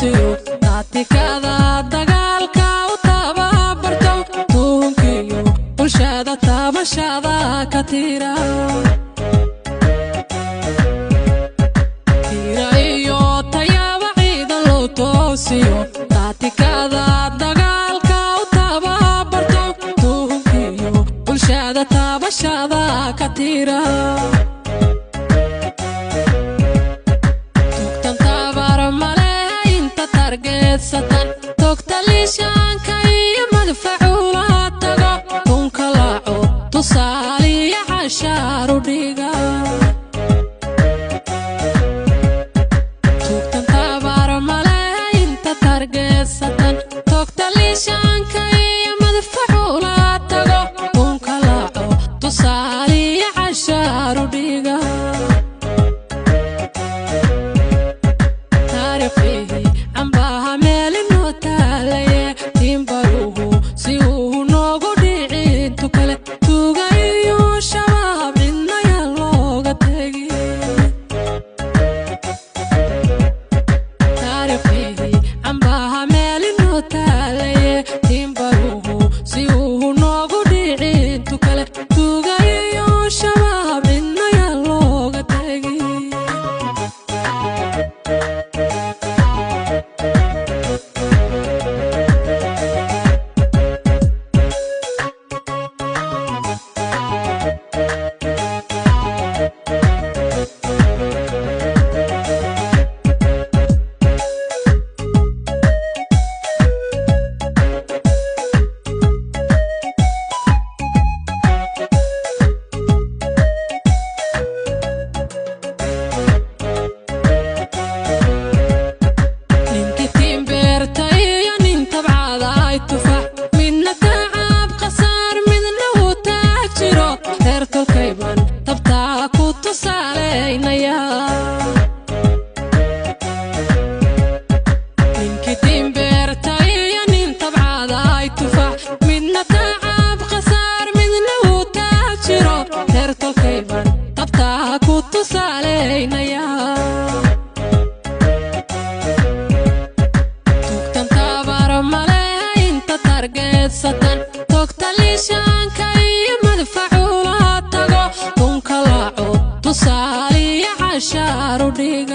toosiyo taatikada dagaalka u tababarto tuunkiyo bulshada taabashada ka tira iyo tayaba ciidan loo toosiyo taatikada dagaalka u tababarto tuunkiyo bulshada taabashada ka tira satan togtalishanka iyo madfacuula tago kunka laaco tusaaliya casharu dhiga tugtan tabar male inta targeed satan togtalishanka iyo madfacuula tago kunka laaco tusaaliya casharu dhiga satan togtalishanka iyo madfacuula tago kunka laaco tusaaliya casharu dhiga